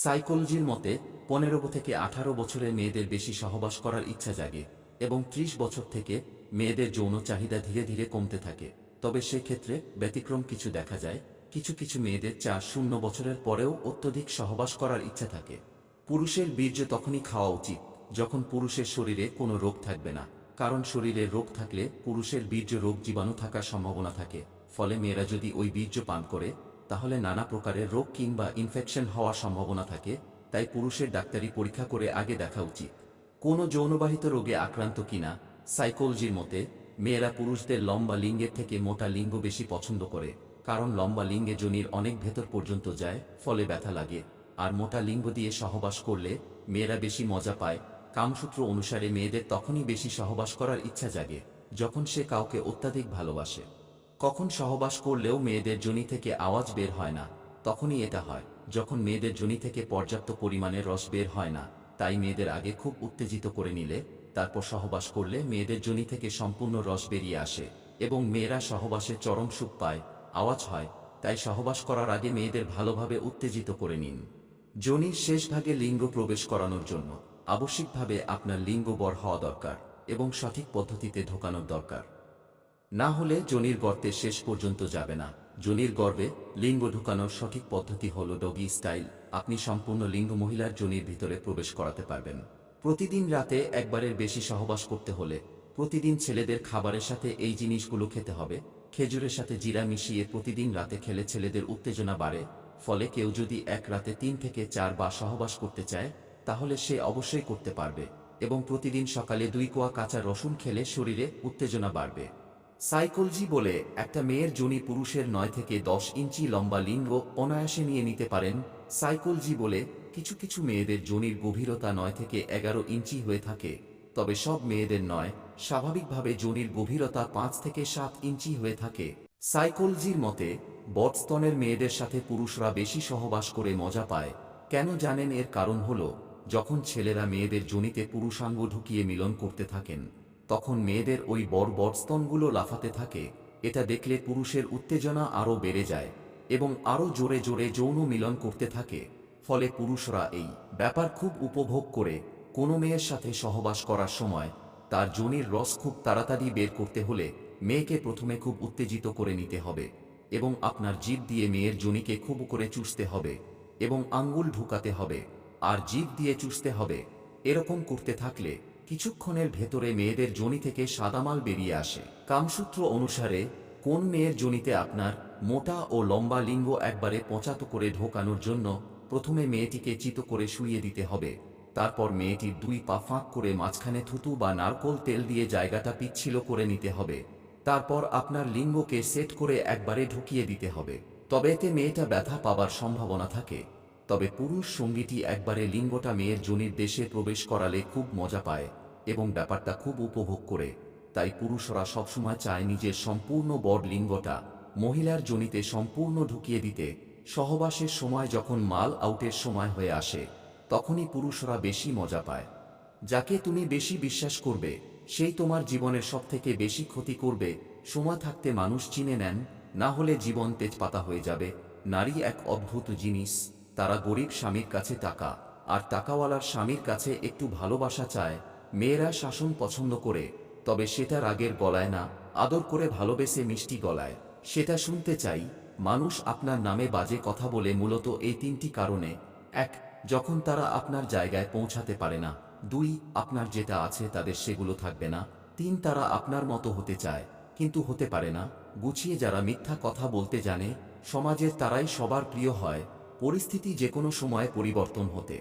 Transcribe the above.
সাইকোলজির মতে ১৫ থেকে ১৮ বছরের মেয়েদের বেশি সহবাস করার ইচ্ছা জাগে এবং ৩০ বছর থেকে মেয়েদের যৌন চাহিদা ধীরে ধীরে কমতে থাকে। তবে সেক্ষেত্রে ব্যতিক্রম কিছু দেখা যায়। কিছু কিছু মেয়েদের ৪-০ বছরের পরেও অত্যধিক সহবাস করার ইচ্ছা থাকে। পুরুষের বীর্য তখনই খাওয়া উচিত যখন পুরুষের শরীরে কোনো রোগ থাকবে না, কারণ শরীরে রোগ থাকলে পুরুষের বীর্য রোগ জীবাণু থাকার সম্ভাবনা থাকে। ফলে মেয়েরা যদি ওই বীর্য পান করে তাহলে নানা প্রকারের রোগ কিংবা ইনফেকশন হওয়ার সম্ভাবনা থাকে। তাই পুরুষের ডাক্তারি পরীক্ষা করে আগে দেখা উচিত কোনো যৌনবাহিত রোগে আক্রান্ত কিনা। সাইকোলজির মতে মেয়েরা পুরুষদের লম্বা লিঙ্গের থেকে মোটা লিঙ্গ বেশি পছন্দ করে, কারণ লম্বা লিঙ্গে যোনির অনেক ভেতর পর্যন্ত যায়, ফলে ব্যথা লাগে। আর মোটা লিঙ্গ দিয়ে সহবাস করলে মেয়েরা বেশি মজা পায়। কামসূত্র অনুসারে মেয়েদের তখনই বেশি সহবাস করার ইচ্ছা জাগে যখন সে কাউকে অত্যাধিক ভালোবাসে। কখন সহবাস করলেও মেয়েদের যোনি থেকে আওয়াজ বের হয় না, তখনই এটা হয় যখন মেয়েদের যোনি থেকে পর্যাপ্ত পরিমাণে রস বের হয় না। তাই মেয়েদের আগে খুব উত্তেজিত করে নিলে তারপর সহবাস করলে মেয়েদের যোনি থেকে সম্পূর্ণ রস বেরিয়ে আসে এবং মেয়েরা সহবাসে চরম সুখ পায়, আওয়াজ হয়। তাই সহবাস করার আগে মেয়েদের ভালোভাবে উত্তেজিত করে নিন। যোনির শেষ ভাগে লিঙ্গ প্রবেশ করানোর জন্য আবশ্যিকভাবে আপনার লিঙ্গ বড় হওয়া দরকার এবং সঠিক পদ্ধতিতে ঢোকানোর দরকার। না হলে যোনির গর্তে শেষ পর্যন্ত যাবে না। যোনির গর্ভে লিঙ্গ ঢুকানোর সঠিক পদ্ধতি হল ডগি স্টাইল। আপনি সম্পূর্ণ লিঙ্গ মহিলার যোনির ভিতরে প্রবেশ করাতে পারবেন। প্রতিদিন রাতে একবারের বেশি সহবাস করতে হলে প্রতিদিন ছেলেদের খাবারের সাথে এই জিনিসগুলো খেতে হবে। খেজুরের সাথে জিরা মিশিয়ে প্রতিদিন রাতে খেলে ছেলেদের উত্তেজনা বাড়ে। ফলে কেউ যদি এক রাতে ৩ থেকে ৪ বার সহবাস করতে চায় তাহলে সে অবশ্যই করতে পারবে। এবং প্রতিদিন সকালে ২ কোয়া কাঁচা রসুন খেলে শরীরে উত্তেজনা বাড়বে। সাইকোলজি বলে একটা মেয়ের যোনি পুরুষের ৯ থেকে ১০ ইঞ্চি লম্বা লিঙ্গ অনায়াসে নিয়ে নিতে পারেন। সাইকোলজি বলে কিছু কিছু মেয়েদের যোনির গভীরতা ৯ থেকে ১১ ইঞ্চি হয়ে থাকে, তবে সব মেয়েদের নয়। স্বাভাবিকভাবে যোনির গভীরতা ৫ থেকে ৭ ইঞ্চি হয়ে থাকে। সাইকোলজির মতে বড় মেয়েদের সাথে পুরুষরা বেশি সহবাস করে মজা পায়। কেন জানেন? এর কারণ হল যখন ছেলেরা মেয়েদের যোনিতে পুরুষাঙ্গ ঢুকিয়ে মিলন করতে থাকেন তখন মেয়েদের ওই বড় বড় স্তনগুলো লাফাতে থাকে। এটা দেখলে পুরুষের উত্তেজনা আরও বেড়ে যায় এবং আরও জোরে জোরে যৌন মিলন করতে থাকে। ফলে পুরুষরা এই ব্যাপার খুব উপভোগ করে। কোনো মেয়ের সাথে সহবাস করার সময় তার যোনির রস খুব তাড়াতাড়ি বের করতে হলে মেয়েকে প্রথমে খুব উত্তেজিত করে নিতে হবে এবং আপনার জিভ দিয়ে মেয়ের যোনিকে খুব করে চুষতে হবে এবং আঙ্গুল ঢুকাতে হবে আর জিভ দিয়ে চুষতে হবে। এরকম করতে থাকলে কিছুক্ষণের ভেতরে মেয়েদের যোনি থেকে সাদামাল বেরিয়ে আসে। কামসূত্র অনুসারে কোন মেয়ের যোনিতে আপনার মোটা ও লম্বা লিঙ্গ একবারে পঁচাতো করে ঢোকানোর জন্য প্রথমে মেয়েটিকে চিত করে শুইয়ে দিতে হবে। তারপর মেয়েটির ২ পা ফাঁক করে মাঝখানে থুতু বা নারকোল তেল দিয়ে জায়গাটা পিচ্ছিল করে নিতে হবে। তারপর আপনার লিঙ্গকে সেট করে একবারে ঢুকিয়ে দিতে হবে। তবে এতে মেয়েটা ব্যথা পাবার সম্ভাবনা থাকে। তবে পুরুষ সঙ্গীটি একবারে লিঙ্গটা মেয়ের যোনির দেশে প্রবেশ করালে খুব মজা পায় এবং ব্যাপারটা খুব উপভোগ করে। তাই পুরুষরা সবসময় চায় নিজের সম্পূর্ণ বড় লিঙ্গটা মহিলার যোনিতে সম্পূর্ণ ঢুকিয়ে দিতে। সহবাসের সময় যখন মাল আউটের সময় হয়ে আসে তখনই পুরুষরা বেশি মজা পায়। যাকে তুমি বেশি বিশ্বাস করবে সেই তোমার জীবনের সবথেকে বেশি ক্ষতি করবে। সময় থাকতে মানুষ চিনে নেন, না হলে জীবন তেজপাতা হয়ে যাবে। নারী এক অদ্ভুত জিনিস। তারা গরিব স্বামীর কাছে টাকা আর টাকাওয়ালার স্বামীর কাছে একটু ভালোবাসা চায়। মেয়েরা শাসন পছন্দ করে, তবে সেটা রাগের গলায় না, আদর করে ভালোবেসে মিষ্টি গলায় সেটা শুনতে চাই। মানুষ আপনার নামে বাজে কথা বলে মূলত এই ৩টি কারণে। ১. যখন তারা আপনার জায়গায় পৌঁছাতে পারে না। ২. আপনার যেটা আছে তাদের সেগুলো থাকবে না। ৩. তারা আপনার মতো হতে চায় কিন্তু হতে পারে না। গুছিয়ে যারা মিথ্যা কথা বলতে জানে সমাজের তারাই সবার প্রিয় হয়। পরিস্থিতি যে কোনো সময় পরিবর্তন হতে